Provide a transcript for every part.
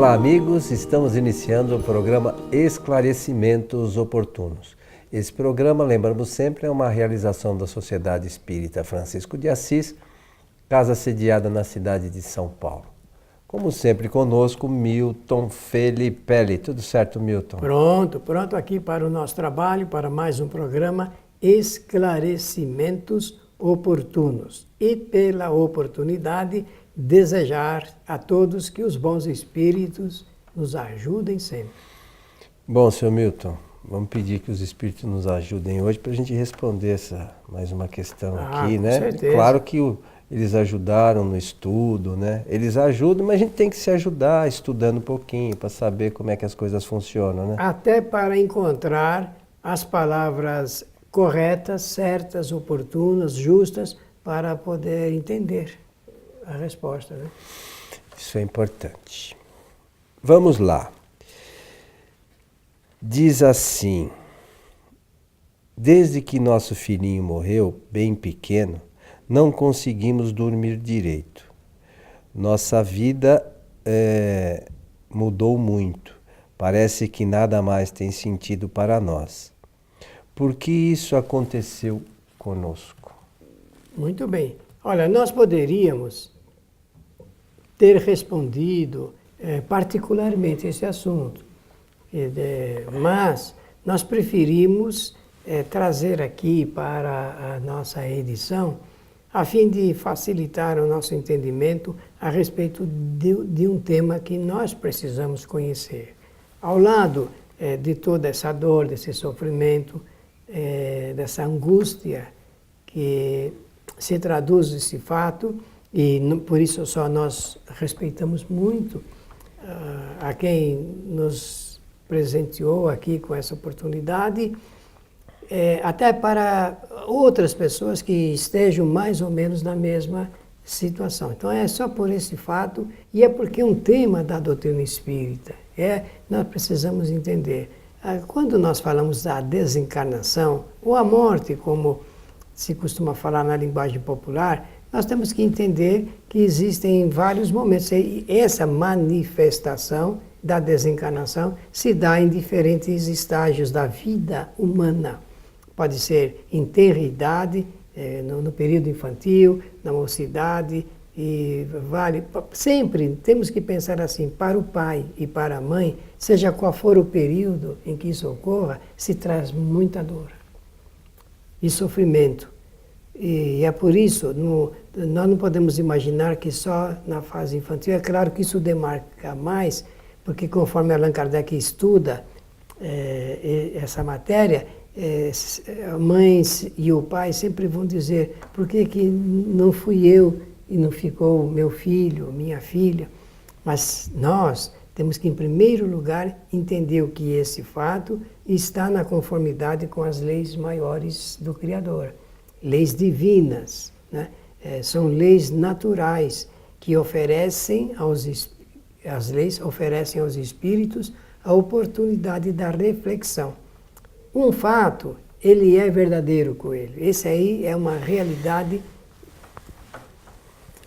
Olá amigos, estamos iniciando o programa Esclarecimentos Oportunos. Esse programa, lembramos sempre, é uma realização da Sociedade Espírita Francisco de Assis, casa sediada na cidade de São Paulo. Como sempre conosco, Milton Felipelli. Tudo certo, Milton? Pronto aqui para o nosso trabalho, para mais um programa Esclarecimentos Oportunos. E pela oportunidade, desejar a todos que os bons espíritos nos ajudem sempre. Bom, senhor Milton, vamos pedir que os espíritos nos ajudem hoje para a gente responder mais uma questão aqui, né? Com certeza. Claro que eles ajudaram no estudo, né? Eles ajudam, mas a gente tem que se ajudar estudando um pouquinho para saber como é que as coisas funcionam, né? Até para encontrar as palavras corretas, certas, oportunas, justas, para poder entender a resposta, né? Isso é importante. Vamos lá. Diz assim: desde que nosso filhinho morreu, bem pequeno, não conseguimos dormir direito. Nossa vida mudou muito. Parece que nada mais tem sentido para nós. Por que isso aconteceu conosco? Muito bem. Olha, nós poderíamos ter respondido particularmente esse assunto, mas nós preferimos trazer aqui para a nossa edição, a fim de facilitar o nosso entendimento a respeito de um tema que nós precisamos conhecer. Ao lado de toda essa dor, desse sofrimento, dessa angústia que se traduz esse fato, e por isso só nós respeitamos muito a quem nos presenteou aqui com essa oportunidade, até para outras pessoas que estejam mais ou menos na mesma situação. Então é só por esse fato, e é porque é um tema da doutrina espírita. Nós precisamos entender. Quando nós falamos da desencarnação, ou a morte, como se costuma falar na linguagem popular, nós temos que entender que existem vários momentos. E essa manifestação da desencarnação se dá em diferentes estágios da vida humana. Pode ser em tenra idade, no período infantil, na mocidade, e sempre temos que pensar assim: para o pai e para a mãe, seja qual for o período em que isso ocorra, se traz muita dor e sofrimento. E é por isso, nós não podemos imaginar que só na fase infantil. É claro que isso demarca mais, porque conforme Allan Kardec estuda essa matéria, a mãe e o pai sempre vão dizer: por que não fui eu e não ficou meu filho, minha filha? Mas nós temos que, em primeiro lugar, entender que esse fato está na conformidade com as leis maiores do Criador. Leis divinas, né? São leis naturais que as leis oferecem aos espíritos a oportunidade da reflexão. Um fato, ele é verdadeiro, Coelho. Esse aí é uma realidade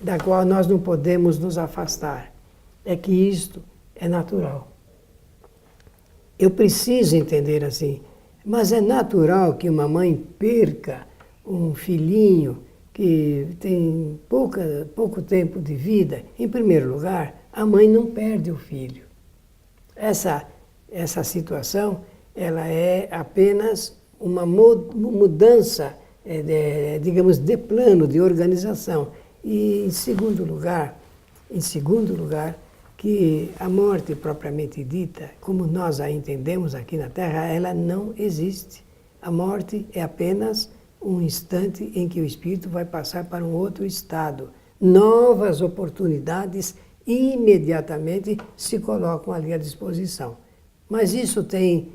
da qual nós não podemos nos afastar. É que isto é natural. Eu preciso entender assim, mas é natural que uma mãe perca um filhinho que tem pouco tempo de vida. Em primeiro lugar, a mãe não perde o filho. Essa situação, ela é apenas uma mudança, digamos, de plano, de organização. E em segundo lugar, que a morte propriamente dita, como nós a entendemos aqui na Terra, ela não existe. A morte é apenas um instante em que o espírito vai passar para um outro estado. Novas oportunidades imediatamente se colocam ali à disposição. Mas isso tem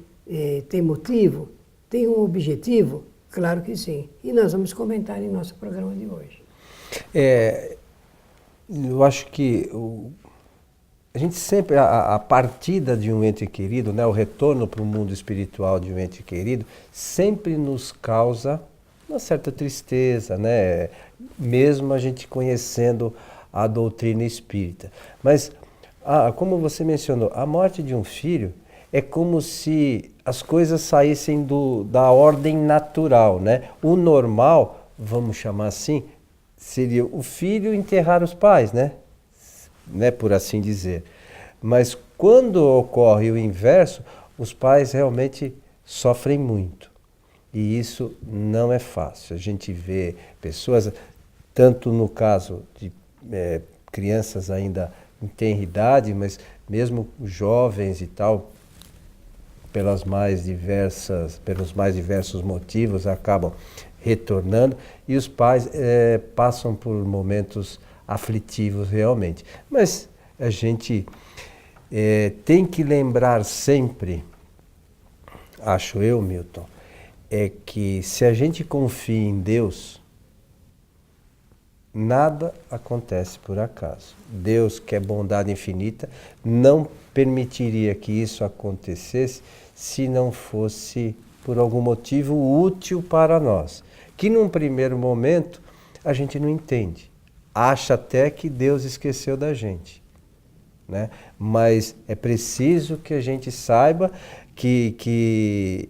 motivo? Tem um objetivo? Claro que sim. E nós vamos comentar em nosso programa de hoje. Eu acho que a gente sempre, a partida de um ente querido, né, o retorno para o mundo espiritual de um ente querido, sempre nos causa uma certa tristeza, né? Mesmo a gente conhecendo a doutrina espírita. Mas Como você mencionou, a morte de um filho é como se as coisas saíssem da ordem natural, né? O normal, vamos chamar assim, seria o filho enterrar os pais, né? Por assim dizer. Mas quando ocorre o inverso, os pais realmente sofrem muito. E isso não é fácil. A gente vê pessoas, tanto no caso de crianças ainda em tenra idade, mas mesmo jovens e tal, pelos mais diversos motivos, acabam retornando e os pais passam por momentos aflitivos realmente. Mas a gente tem que lembrar sempre, acho eu, Milton, que se a gente confia em Deus, nada acontece por acaso. Deus, que é bondade infinita, não permitiria que isso acontecesse se não fosse por algum motivo útil para nós, que num primeiro momento a gente não entende. Acha até que Deus esqueceu da gente, né? Mas é preciso que a gente saiba que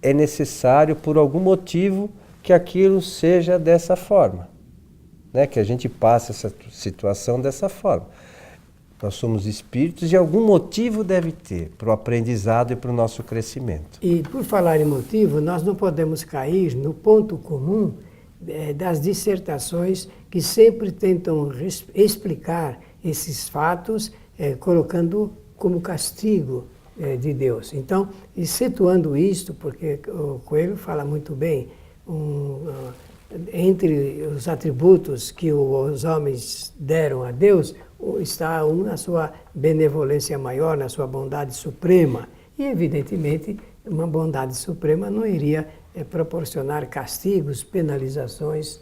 é necessário, por algum motivo, que aquilo seja dessa forma, né? Que a gente passe essa situação dessa forma. Nós somos espíritos e algum motivo deve ter para o aprendizado e para o nosso crescimento. E por falar em motivo, nós não podemos cair no ponto comum das dissertações que sempre tentam explicar esses fatos, colocando como castigo de Deus. Então, situando isto, porque o Coelho fala muito bem, entre os atributos que os homens deram a Deus, está um na sua benevolência maior, na sua bondade suprema. E, evidentemente, uma bondade suprema não iria proporcionar castigos, penalizações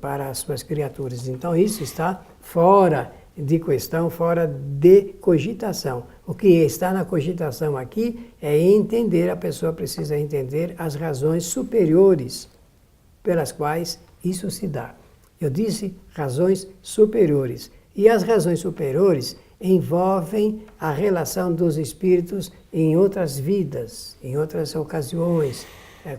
para as suas criaturas. Então, isso está fora de questão, fora de cogitação. O que está na cogitação aqui é entender, a pessoa precisa entender as razões superiores pelas quais isso se dá. Eu disse razões superiores. E as razões superiores envolvem a relação dos espíritos em outras vidas, em outras ocasiões.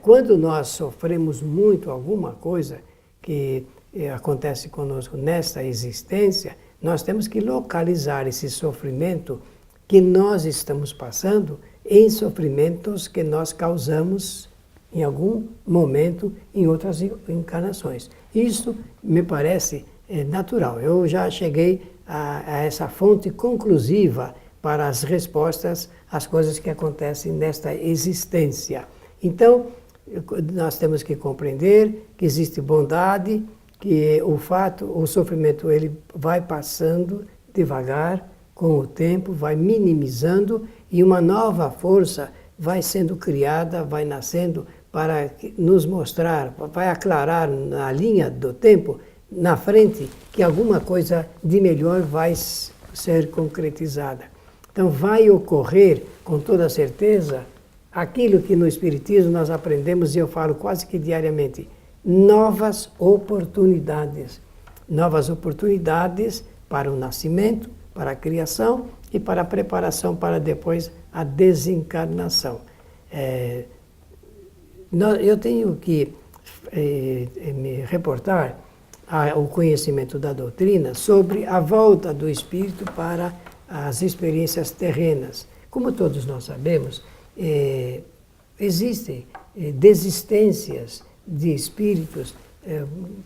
Quando nós sofremos muito alguma coisa que acontece conosco nesta existência, nós temos que localizar esse sofrimento que nós estamos passando em sofrimentos que nós causamos em algum momento em outras encarnações. Isso me parece natural. Eu já cheguei a essa fonte conclusiva para as respostas às coisas que acontecem nesta existência. Então, nós temos que compreender que existe bondade, que o sofrimento ele vai passando devagar, com o tempo, vai minimizando e uma nova força vai sendo criada, vai nascendo para nos mostrar, vai aclarar na linha do tempo, na frente, que alguma coisa de melhor vai ser concretizada. Então vai ocorrer, com toda certeza, aquilo que no Espiritismo nós aprendemos, e eu falo quase que diariamente, novas oportunidades. Novas oportunidades para o nascimento, para a criação e para a preparação para depois a desencarnação. Eu tenho que me reportar ao conhecimento da doutrina sobre a volta do espírito para as experiências terrenas. Como todos nós sabemos, existem desistências de espíritos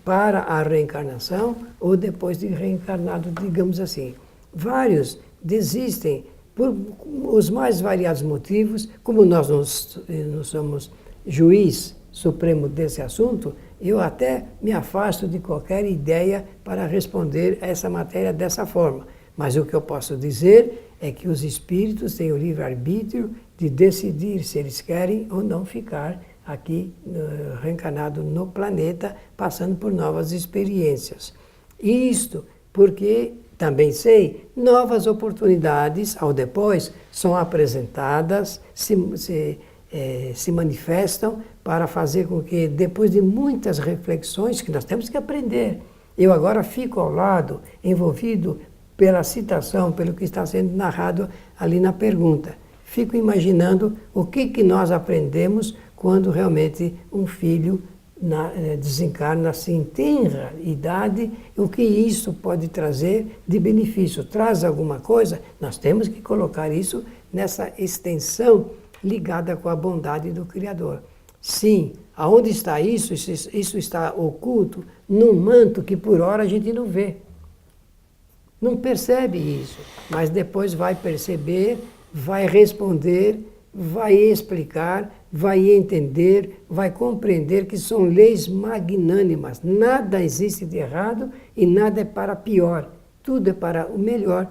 para a reencarnação ou depois de reencarnado, digamos assim. Vários desistem por os mais variados motivos. Como nós não somos juiz supremo desse assunto, eu até me afasto de qualquer ideia para responder a essa matéria dessa forma. Mas o que eu posso dizer é que os espíritos têm o livre-arbítrio de decidir se eles querem ou não ficar aqui reencarnado no planeta, passando por novas experiências. Isto porque, também sei, novas oportunidades, ao depois, são apresentadas, se manifestam para fazer com que, depois de muitas reflexões que nós temos que aprender, eu agora fico ao lado, envolvido pela citação, pelo que está sendo narrado ali na pergunta. Fico imaginando o que nós aprendemos quando realmente um filho desencarna assim, tenra idade, o que isso pode trazer de benefício. Traz alguma coisa? Nós temos que colocar isso nessa extensão ligada com a bondade do Criador. Sim, aonde está isso? Isso está oculto num manto que por hora a gente não vê. Não percebe isso, mas depois vai perceber, vai responder, vai explicar, vai entender, vai compreender que são leis magnânimas. Nada existe de errado e nada é para pior. Tudo é para o melhor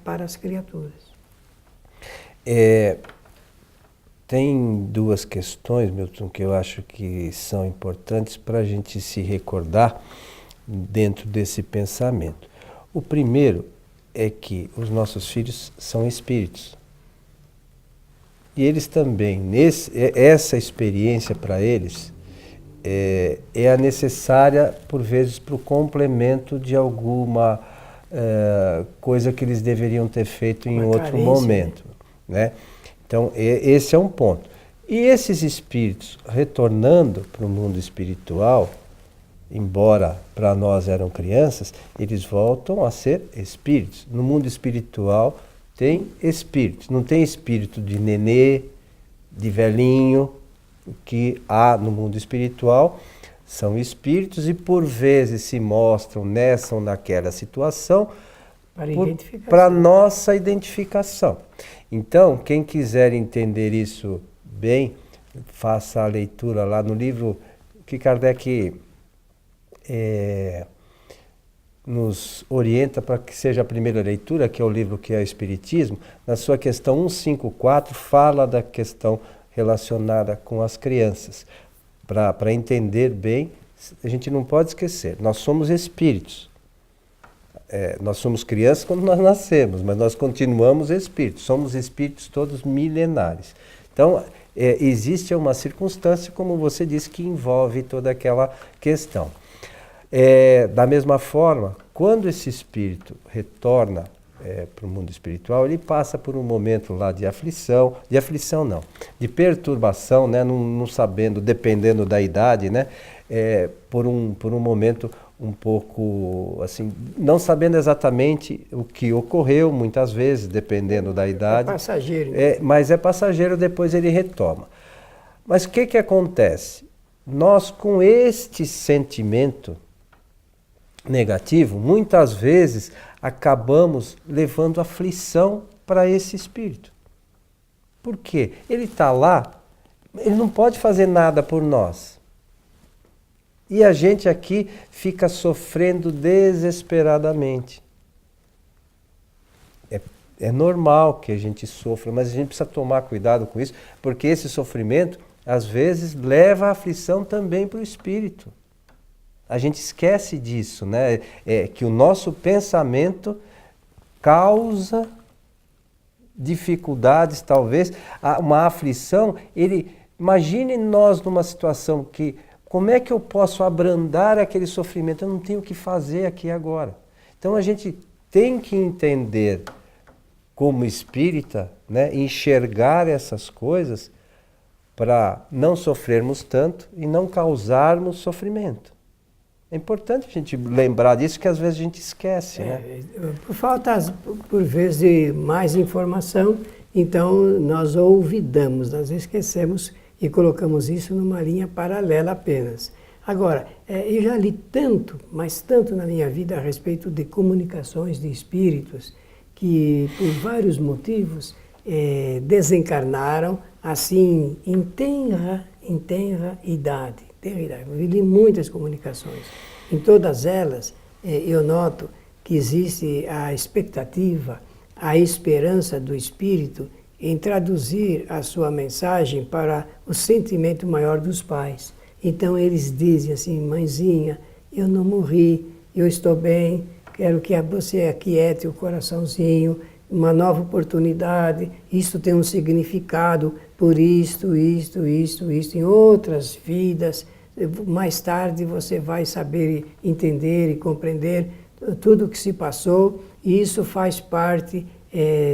para as criaturas. Tem duas questões, Milton, que eu acho que são importantes para a gente se recordar dentro desse pensamento. O primeiro é que os nossos filhos são espíritos. E eles também, essa experiência para eles é a necessária, por vezes, para o complemento de alguma coisa que eles deveriam ter feito em outro momento, né? Então, esse é um ponto. E esses espíritos, retornando para o mundo espiritual, embora para nós eram crianças, eles voltam a ser espíritos. No mundo espiritual tem espíritos. Não tem espírito de nenê, de velhinho. O que há no mundo espiritual são espíritos e por vezes se mostram nessa ou naquela situação para nossa identificação. Então, quem quiser entender isso bem, faça a leitura lá no livro que Kardec nos orienta para que seja a primeira leitura, que é o livro que é o Espiritismo. Na sua questão 154, fala da questão relacionada com as crianças. Para entender bem, a gente não pode esquecer, nós somos espíritos. Nós somos crianças quando nós nascemos, mas nós continuamos espíritos, somos espíritos todos milenares. Então, existe uma circunstância, como você disse, que envolve toda aquela questão. Da mesma forma, quando esse espírito retorna para o mundo espiritual, ele passa por um momento lá de aflição não, de perturbação, né, não sabendo, dependendo da idade, né, por um momento um pouco assim, não sabendo exatamente o que ocorreu, muitas vezes, dependendo da idade. É passageiro. Né? Mas é passageiro, depois ele retoma. Mas o que acontece? Nós, com este sentimento negativo, muitas vezes acabamos levando aflição para esse espírito. Por quê? Ele está lá, ele não pode fazer nada por nós. E a gente aqui fica sofrendo desesperadamente. É normal que a gente sofra, mas a gente precisa tomar cuidado com isso, porque esse sofrimento, às vezes, leva a aflição também para o espírito. A gente esquece disso, né? Que o nosso pensamento causa dificuldades, talvez, uma aflição. Imagine nós numa situação que, como é que eu posso abrandar aquele sofrimento? Eu não tenho o que fazer aqui agora. Então a gente tem que entender, como espírita, né, enxergar essas coisas para não sofrermos tanto e não causarmos sofrimento. É importante a gente lembrar disso, que às vezes a gente esquece. Né? Por falta, por vezes, de mais informação, então nós olvidamos, nós esquecemos e colocamos isso numa linha paralela apenas. Agora, eu já li tanto, mas tanto na minha vida a respeito de comunicações de espíritos que, por vários motivos, desencarnaram assim em tenra idade. Eu li muitas comunicações. Em todas elas, eu noto que existe a expectativa, a esperança do espírito em traduzir a sua mensagem para o sentimento maior dos pais. Então eles dizem assim: mãezinha, eu não morri, eu estou bem, quero que você aquiete o coraçãozinho, uma nova oportunidade, isso tem um significado por isto, em outras vidas, mais tarde você vai saber entender e compreender tudo o que se passou, e isso faz parte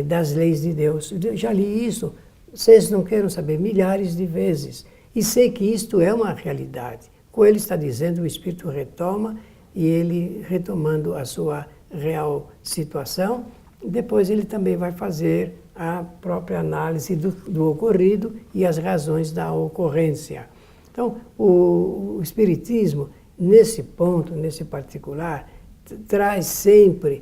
das leis de Deus. Eu já li isso, vocês não queiram saber, milhares de vezes. E sei que isto é uma realidade. Coelho está dizendo, o Espírito retoma, e ele retomando a sua real situação, depois ele também vai fazer a própria análise do ocorrido e as razões da ocorrência. Então, o Espiritismo, nesse ponto, nesse particular, traz sempre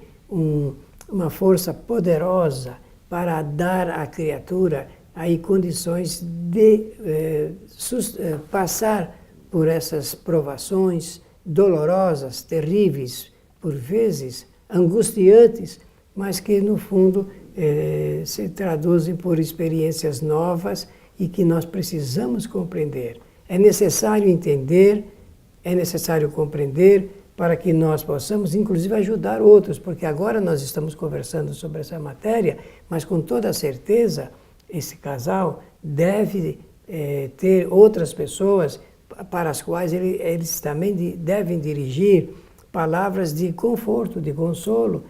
uma força poderosa para dar à criatura aí condições de passar por essas provações dolorosas, terríveis, por vezes angustiantes, mas que no fundo se traduzem por experiências novas e que nós precisamos compreender. É necessário entender, é necessário compreender para que nós possamos, inclusive, ajudar outros, porque agora nós estamos conversando sobre essa matéria, mas com toda certeza esse casal deve ter outras pessoas para as quais eles também devem dirigir palavras de conforto, de consolo,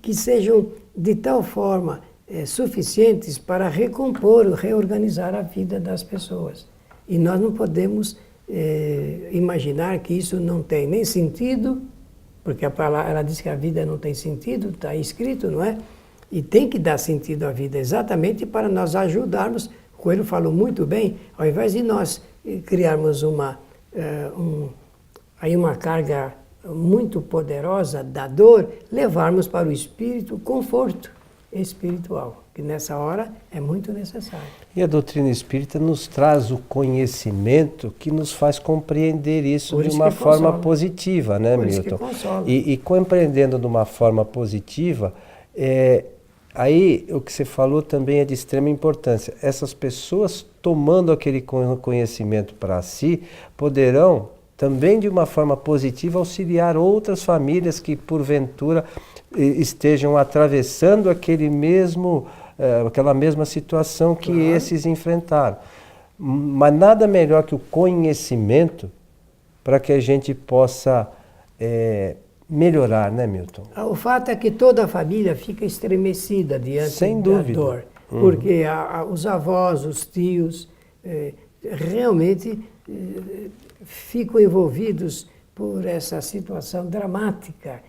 que sejam de tal forma suficientes para recompor, reorganizar a vida das pessoas. E nós não podemos imaginar que isso não tem nem sentido, porque a palavra, ela diz que a vida não tem sentido, está escrito, não é? E tem que dar sentido à vida exatamente para nós ajudarmos. O Coelho falou muito bem, ao invés de nós criarmos uma carga muito poderosa da dor, levarmos para o espírito conforto espiritual, que nessa hora é muito necessário. E a doutrina espírita nos traz o conhecimento que nos faz compreender isso de uma forma positiva, né, Milton? E compreendendo de uma forma positiva, aí o que você falou também é de extrema importância. Essas pessoas tomando aquele conhecimento para si, poderão também de uma forma positiva auxiliar outras famílias que porventura estejam atravessando aquela mesma situação que esses enfrentaram. Mas nada melhor que o conhecimento para que a gente possa melhorar, né, Milton? O fato é que toda a família fica estremecida diante da dor, porque os avós, os tios, realmente ficam envolvidos por essa situação dramática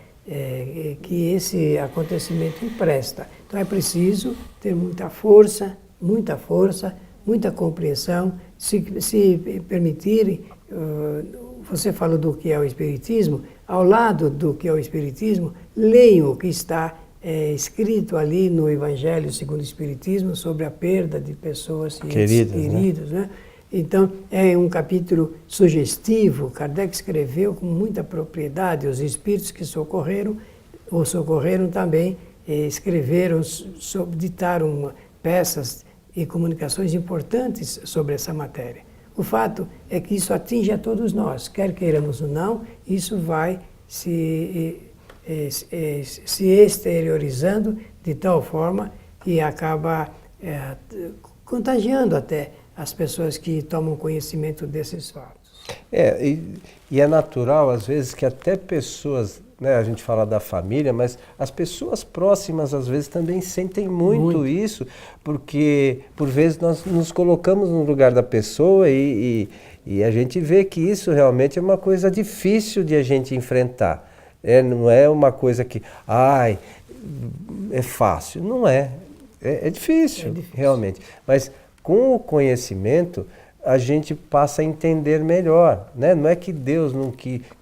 que esse acontecimento empresta. Então é preciso ter muita força, muita compreensão, se permitirem. Você falou do que é o Espiritismo, ao lado do que é o Espiritismo, leiam o que está escrito ali no Evangelho segundo o Espiritismo sobre a perda de pessoas queridas, né? Então, é um capítulo sugestivo. Kardec escreveu com muita propriedade. Os espíritos que socorreram também, escreveram, ditaram peças e comunicações importantes sobre essa matéria. O fato é que isso atinge a todos nós, quer queiramos ou não, isso vai se exteriorizando de tal forma que acaba contagiando até as pessoas que tomam conhecimento desses fatos. E é natural, às vezes, que até pessoas, né, a gente fala da família, mas as pessoas próximas, às vezes, também sentem muito isso, porque, por vezes, nós nos colocamos no lugar da pessoa e a gente vê que isso realmente é uma coisa difícil de a gente enfrentar. Não é uma coisa que, é fácil. Não é. É difícil, realmente. Mas com o conhecimento, a gente passa a entender melhor, né? Não é que Deus não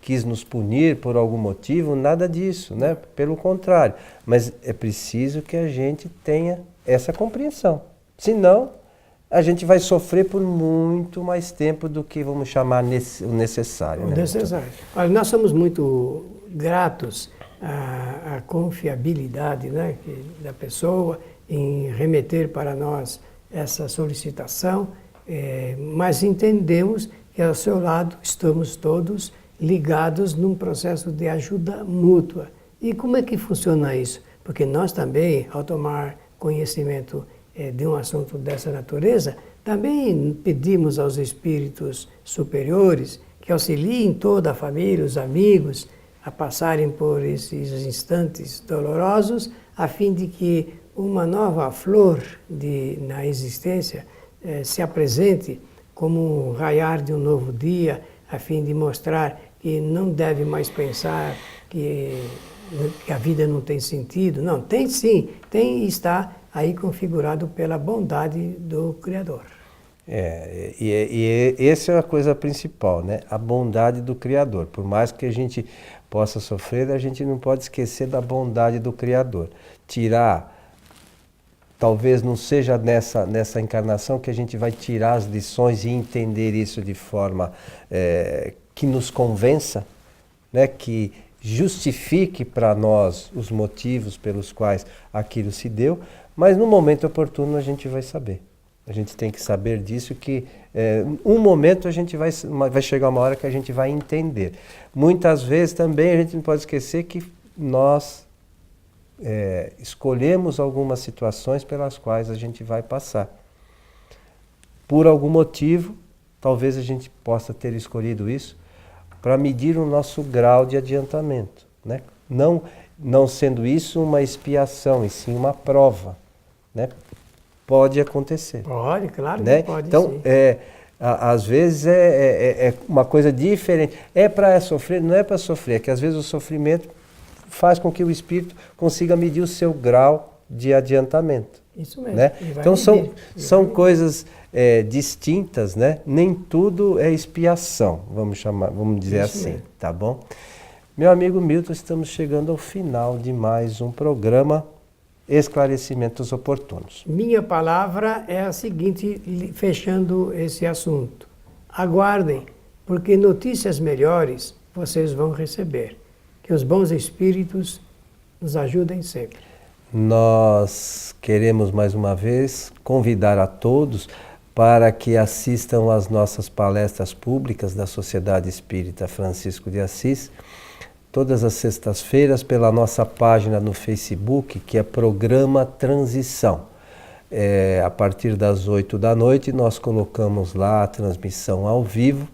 quis nos punir por algum motivo, nada disso, né? Pelo contrário. Mas é preciso que a gente tenha essa compreensão. Senão, a gente vai sofrer por muito mais tempo do que vamos chamar o necessário. O necessário. Olha, nós somos muito gratos à confiabilidade, né, da pessoa em remeter para nós essa solicitação, mas entendemos que ao seu lado estamos todos ligados num processo de ajuda mútua. E como é que funciona isso? Porque nós também, ao tomar conhecimento de um assunto dessa natureza, também pedimos aos espíritos superiores que auxiliem toda a família, os amigos, a passarem por esses instantes dolorosos, a fim de que uma nova flor na existência se apresente como um raiar de um novo dia, a fim de mostrar que não deve mais pensar que a vida não tem sentido. Não, tem sim, tem e está aí configurado pela bondade do Criador. E essa é a coisa principal, né? A bondade do Criador. Por mais que a gente possa sofrer, a gente não pode esquecer da bondade do Criador. Talvez não seja nessa encarnação que a gente vai tirar as lições e entender isso de forma que nos convença, né? Que justifique para nós os motivos pelos quais aquilo se deu, mas no momento oportuno a gente vai saber. A gente tem que saber disso, que um momento a gente vai chegar uma hora que a gente vai entender. Muitas vezes também a gente não pode esquecer que nós escolhemos algumas situações pelas quais a gente vai passar. Por algum motivo, talvez a gente possa ter escolhido isso para medir o nosso grau de adiantamento, né? Não sendo isso uma expiação, e sim uma prova, né? Pode acontecer. Pode, claro, né? Que pode. Então, sim. Às vezes é uma coisa diferente. É para sofrer? Não é para sofrer, é que às vezes o sofrimento faz com que o espírito consiga medir o seu grau de adiantamento. Isso mesmo. Né? Então são coisas distintas, né? Nem tudo é expiação, vamos dizer Isso assim, mesmo. tá bom? Meu amigo Milton, estamos chegando ao final de mais um programa Esclarecimentos Oportunos. Minha palavra é a seguinte, fechando esse assunto. Aguardem, porque notícias melhores vocês vão receber. Que os bons espíritos nos ajudem sempre. Nós queremos mais uma vez convidar a todos para que assistam às nossas palestras públicas da Sociedade Espírita Francisco de Assis, todas as sextas-feiras pela nossa página no Facebook, que é Programa Transição. A partir das 8 da noite nós colocamos lá a transmissão ao vivo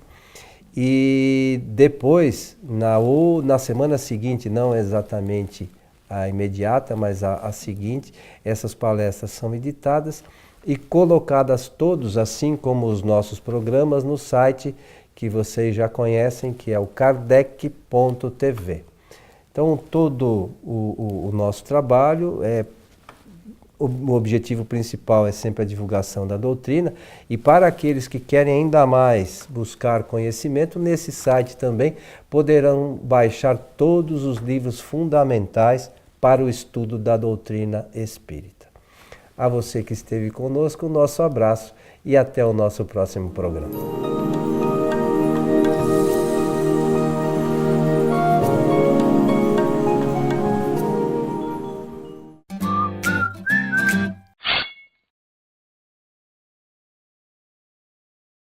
e depois, na semana seguinte, não exatamente a imediata, mas a seguinte, essas palestras são editadas e colocadas todos, assim como os nossos programas, no site que vocês já conhecem, que é o kardec.tv. Então, todo o nosso trabalho, o objetivo principal é sempre a divulgação da doutrina, e para aqueles que querem ainda mais buscar conhecimento, nesse site também poderão baixar todos os livros fundamentais para o estudo da doutrina espírita. A você que esteve conosco, o nosso abraço e até o nosso próximo programa.